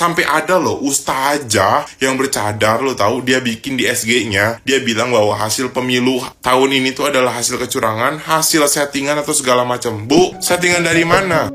Sampai ada loh ustazah yang bercadar, lo tahu, dia bikin di SG-nya, dia bilang bahwa hasil pemilu tahun ini tuh adalah hasil kecurangan, hasil settingan atau segala macam. Bu, settingan dari mana?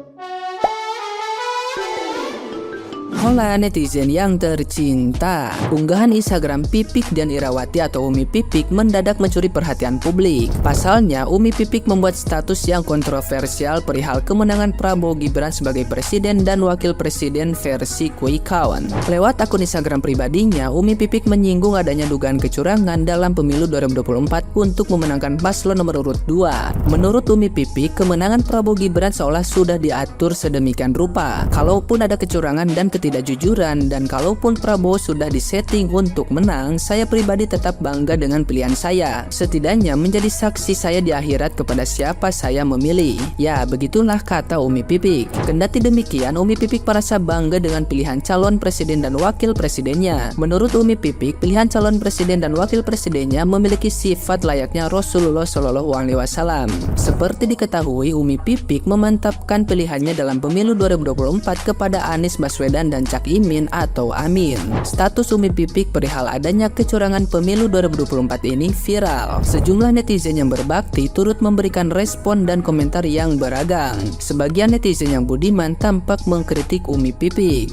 Hola netizen yang tercinta, unggahan Instagram Pipik dan Irawati atau Umi Pipik mendadak mencuri perhatian publik. Pasalnya, Umi Pipik membuat status yang kontroversial perihal kemenangan Prabowo Gibran sebagai presiden dan wakil presiden versi Quick Count. Lewat akun Instagram pribadinya, Umi Pipik menyinggung adanya dugaan kecurangan dalam pemilu 2024 untuk memenangkan paslon nomor urut 2. Menurut Umi Pipik, kemenangan Prabowo Gibran seolah sudah diatur sedemikian rupa. Kalaupun ada kecurangan dan ketidakjujuran, dan kalaupun Prabowo sudah disetting untuk menang, saya pribadi tetap bangga dengan pilihan saya. Setidaknya menjadi saksi saya di akhirat kepada siapa saya memilih. Ya, begitulah kata Umi Pipik. Kendati demikian, Umi Pipik merasa bangga dengan pilihan calon presiden dan wakil presidennya. Menurut Umi Pipik, pilihan calon presiden dan wakil presidennya memiliki sifat layaknya Rasulullah Shallallahu Alaihi Wasallam. Seperti diketahui, Umi Pipik memantapkan pilihannya dalam pemilu 2024 kepada Anies Baswedan dan Cak Imin atau Amin. Status Umi Pipik perihal adanya kecurangan pemilu 2024 ini viral. Sejumlah netizen yang berbakti turut memberikan respon dan komentar yang beragam. Sebagian netizen yang budiman tampak mengkritik Umi Pipik.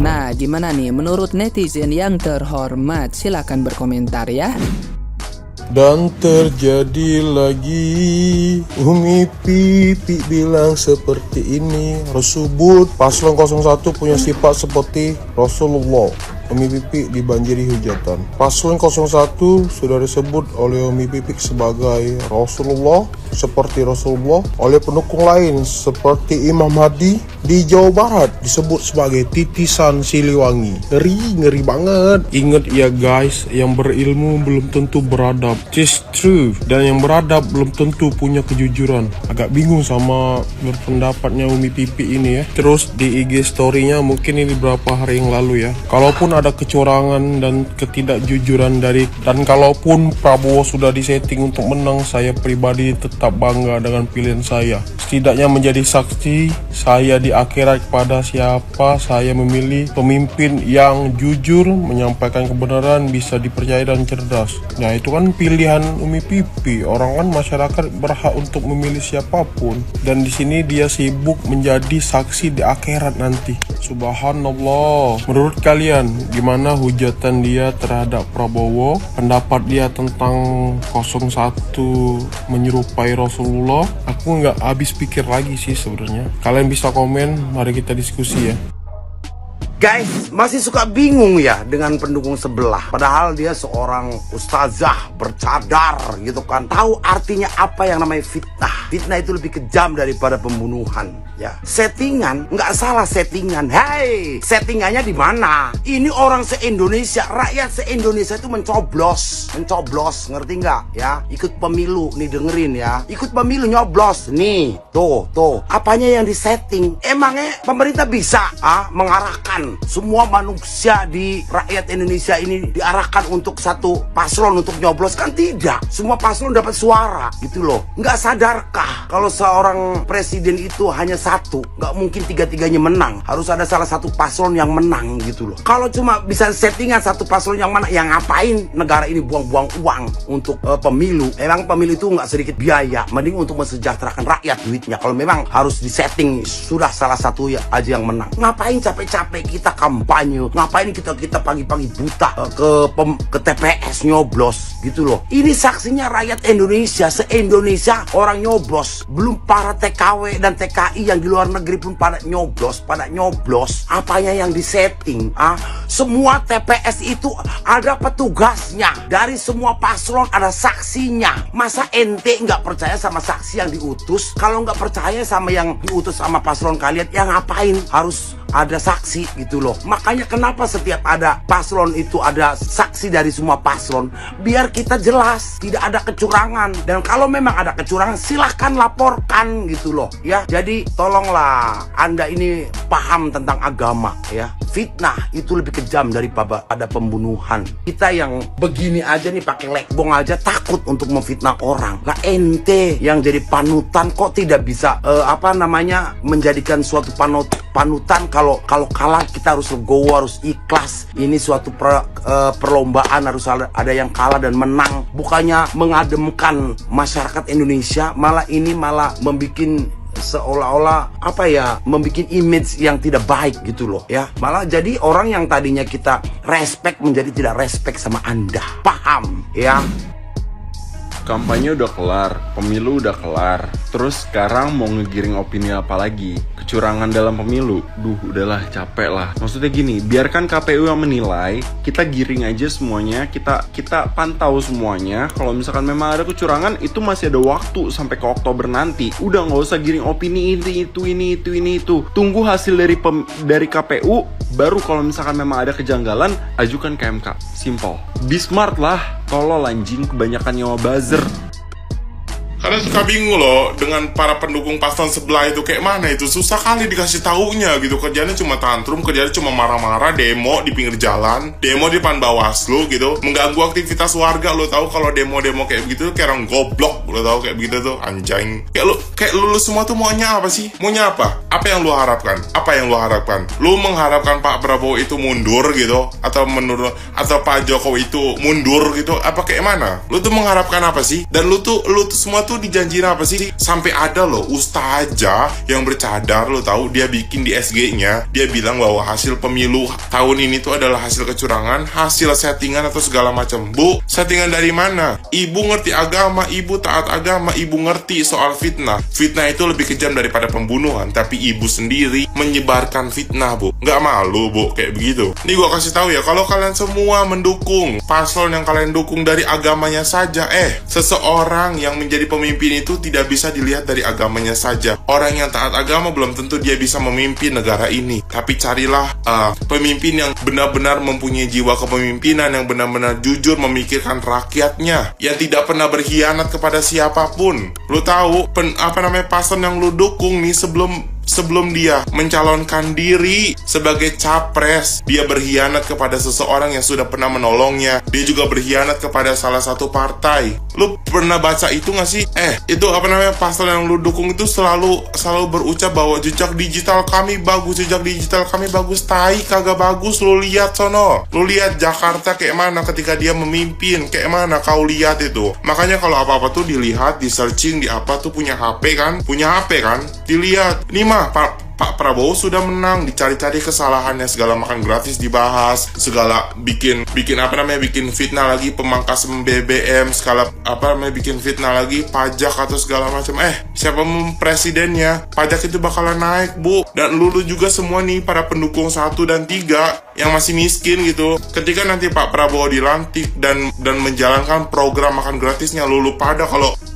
Nah, gimana nih menurut netizen yang terhormat? Silahkan berkomentar ya. Dan terjadi lagi, Umi Pipik bilang seperti ini. Tersebut paslon 01 punya sifat seperti Rasulullah. Umi Pipik dibanjiri hujatan. Paslon 01 sudah disebut oleh Umi Pipik sebagai Rasulullah, seperti Rasulullah. Oleh pendukung lain seperti Imam Mahdi di Jawa Barat disebut sebagai titisan Siliwangi. Ngeri banget. Ingat ya guys, yang berilmu belum tentu beradab. Just true. Dan yang beradab belum tentu punya kejujuran. Agak bingung sama berpendapatnya Umi Pipik ini ya. Terus di IG story-nya mungkin ini beberapa hari yang lalu ya. Kalaupun ada kecurangan dan ketidakjujuran dan kalaupun Prabowo sudah disetting untuk menang, saya pribadi tetap bangga dengan pilihan saya. Setidaknya menjadi saksi saya di akhirat kepada siapa saya memilih pemimpin yang jujur, menyampaikan kebenaran, bisa dipercaya dan cerdas. Nah, itu kan pilihan Umi Pipik. Orang kan masyarakat berhak untuk memilih siapapun, dan di sini dia sibuk menjadi saksi di akhirat nanti. Subhanallah. Menurut kalian gimana hujatan dia terhadap Prabowo? Pendapat dia tentang 01 menyerupai Rasulullah? Aku nggak habis pikir lagi sih sebenarnya. Kalian bisa komen, mari kita diskusi ya. Guys, masih suka bingung ya dengan pendukung sebelah. Padahal dia seorang ustazah bercadar gitu kan. Tahu artinya apa yang namanya fitnah. Fitnah itu lebih kejam daripada pembunuhan ya. Settingan, nggak salah settingan. Hei, settingannya di mana? Ini orang se-Indonesia, rakyat se-Indonesia itu mencoblos, ngerti nggak ya? Ikut pemilu, nih dengerin ya. Ikut pemilu nyoblos, nih, tuh. Apanya yang disetting? Emangnya pemerintah bisa mengarahkan semua manusia di rakyat Indonesia ini diarahkan untuk satu paslon untuk nyoblos? Kan tidak. Semua paslon dapat suara gitu loh. Nggak sadarkah kalau seorang presiden itu hanya satu? Nggak mungkin tiga-tiganya menang. Harus ada salah satu paslon yang menang gitu loh. Kalau cuma bisa settingan satu paslon yang menang, yang ngapain negara ini buang-buang uang untuk pemilu? Emang pemilu itu nggak sedikit biaya. Mending untuk mensejahterakan rakyat duitnya. Kalau memang harus disetting, sudah salah satu aja yang menang. Ngapain capek-capek kita kampanye, ngapain kita pagi-pagi buta ke TPS nyoblos gitu loh. Ini saksinya rakyat Indonesia, se-Indonesia orang nyoblos. Belum para TKW dan TKI yang di luar negeri pun pada nyoblos. Apanya yang disetting? Semua TPS itu ada petugasnya. Dari semua paslon ada saksinya. Masa ente nggak percaya sama saksi yang diutus? Kalau nggak percaya sama yang diutus sama paslon kalian, ya ngapain harus ada saksi gitu loh. Makanya kenapa setiap ada paslon itu ada saksi dari semua paslon, biar kita jelas tidak ada kecurangan. Dan kalau memang ada kecurangan, silahkan laporkan gitu loh ya. Jadi tolonglah Anda ini paham tentang agama ya. Fitnah itu lebih kejam daripada pembunuhan. Kita yang begini aja nih pakai lekbong aja takut untuk memfitnah orang. Lah ente yang jadi panutan kok tidak bisa menjadikan suatu panutan kalau kalah kita harus legowo, harus ikhlas. Ini suatu perlombaan, harus ada yang kalah dan menang. Bukannya mengademkan masyarakat Indonesia, malah membikin seolah-olah membikin image yang tidak baik gitu loh ya. Malah jadi orang yang tadinya kita respect menjadi tidak respect sama Anda. Paham ya? Kampanye udah kelar, pemilu udah kelar. Terus sekarang mau ngegiring opini apa lagi? Kecurangan dalam pemilu? Udahlah, capek lah. Maksudnya gini, biarkan KPU yang menilai, kita giring aja semuanya, kita pantau semuanya. Kalau misalkan memang ada kecurangan, itu masih ada waktu sampai ke Oktober nanti. Udah nggak usah giring opini ini itu. Tunggu hasil dari KPU, baru kalau misalkan memang ada kejanggalan, ajukan ke MK. Simple. Be smart lah. Tolol anjing, kebanyakan nyawa buzzer. Karena suka bingung loh dengan para pendukung paslon sebelah itu kayak mana itu, susah kali dikasih taunya gitu. Kerjanya cuma tantrum, kerjanya cuma marah-marah, demo di pinggir jalan, demo di depan Bawaslu gitu, mengganggu aktivitas warga. Lo tahu kalau demo-demo kayak begitu kayak orang goblok, lo tahu kayak begitu tuh anjing. Kayak lu semua tuh maunya apa sih? Maunya apa? Apa yang lu harapkan? Lu mengharapkan Pak Prabowo itu mundur gitu, atau Pak Jokowi itu mundur gitu? Apa kayak mana? Lu tuh mengharapkan apa sih? Dan lu tuh semua tuh dijanjiin apa sih? Sampai ada loh ustazah yang bercadar, lo tahu, dia bikin di SG-nya, dia bilang bahwa hasil pemilu tahun ini tuh adalah hasil kecurangan, hasil settingan atau segala macam. Bu, settingan dari mana? Ibu ngerti agama, ibu taat agama, ibu ngerti soal fitnah. Fitnah itu lebih kejam daripada pembunuhan, tapi ibu sendiri menyebarkan fitnah, Bu. Nggak malu, Bu, kayak begitu. Nih gua kasih tahu ya, kalau kalian semua mendukung paslon yang kalian dukung dari agamanya saja, seseorang yang menjadi pemimpin itu tidak bisa dilihat dari agamanya saja. Orang yang taat agama belum tentu dia bisa memimpin negara ini. Tapi carilah pemimpin yang benar-benar mempunyai jiwa kepemimpinan, yang benar-benar jujur memikirkan rakyatnya, yang tidak pernah berkhianat kepada siapapun. Lu tahu paslon yang lu dukung nih sebelum dia mencalonkan diri sebagai capres, dia berkhianat kepada seseorang yang sudah pernah menolongnya. Dia juga berkhianat kepada salah satu partai. Lu pernah baca itu gak sih? Paslon yang lu dukung itu selalu berucap bahwa jejak digital kami bagus, tai, kagak bagus. Lu lihat sono, lu lihat Jakarta kayak mana ketika dia memimpin, kayak mana kau lihat itu. Makanya kalau apa-apa tuh dilihat, di searching, di apa tuh punya HP kan, dilihat. Nih mah Pak Prabowo sudah menang, dicari-cari kesalahannya, segala makan gratis dibahas, segala bikin fitnah lagi, pemangkasan BBM, bikin fitnah lagi, pajak atau segala macam. Siapa presidennya? Pajak itu bakalan naik, Bu. Dan lu juga semua nih para pendukung 1 dan 3 yang masih miskin gitu. Ketika nanti Pak Prabowo dilantik dan menjalankan program makan gratisnya, lu pada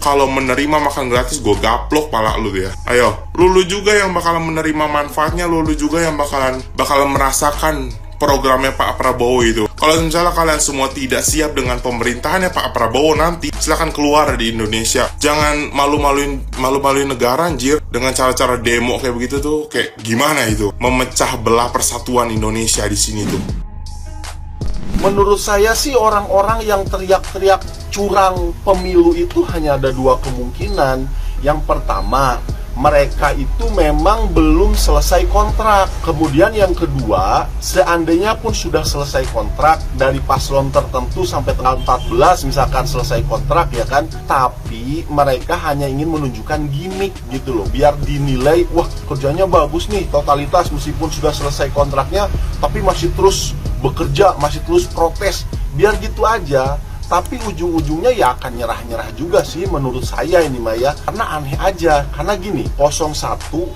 kalau menerima makan gratis, gue gaplok pala lu ya. Ayo, lu juga yang bakalan menerima manfaatnya, lu juga yang bakalan merasakan programnya Pak Prabowo itu. Kalau misalnya kalian semua tidak siap dengan pemerintahannya Pak Prabowo nanti, silakan keluar dari Indonesia. Jangan malu-maluin negara anjir dengan cara-cara demo kayak begitu tuh. Kayak gimana itu? Memecah belah persatuan Indonesia di sini tuh. Menurut saya sih orang-orang yang teriak-teriak curang pemilu itu hanya ada 2 kemungkinan. Yang pertama, mereka itu memang belum selesai kontrak. Kemudian yang kedua, seandainya pun sudah selesai kontrak dari paslon tertentu sampai tanggal 14 misalkan selesai kontrak ya kan, tapi mereka hanya ingin menunjukkan gimmick gitu loh, biar dinilai wah kerjanya bagus nih, totalitas meskipun sudah selesai kontraknya tapi masih terus bekerja, masih terus protes, biar gitu aja. Tapi ujung-ujungnya ya akan nyerah-nyerah juga sih menurut saya ini Maya. Karena aneh aja, karena gini, 01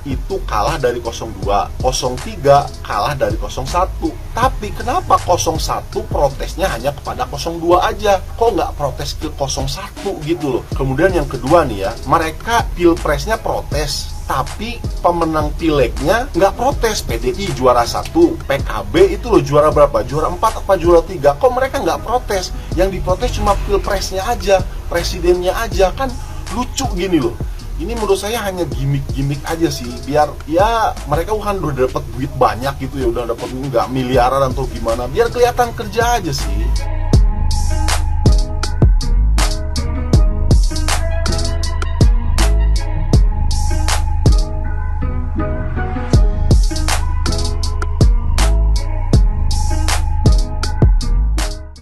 itu kalah dari 02, 03 kalah dari 01. Tapi kenapa 01 protesnya hanya kepada 02 aja? Kok nggak protes ke 01 gitu loh. Kemudian yang kedua nih ya, mereka pilpresnya protes, tapi pemenang pileknya nggak protes. PDI juara 1, PKB itu loh juara berapa? Juara 4 apa juara 3? Kok mereka nggak protes? Yang diprotes cuma pilpresnya aja, presidennya aja, kan lucu gini loh. ini menurut saya hanya gimmick aja sih, biar ya mereka kan udah dapat duit banyak gitu ya, udah dapat nggak miliaran atau gimana, biar kelihatan kerja aja sih.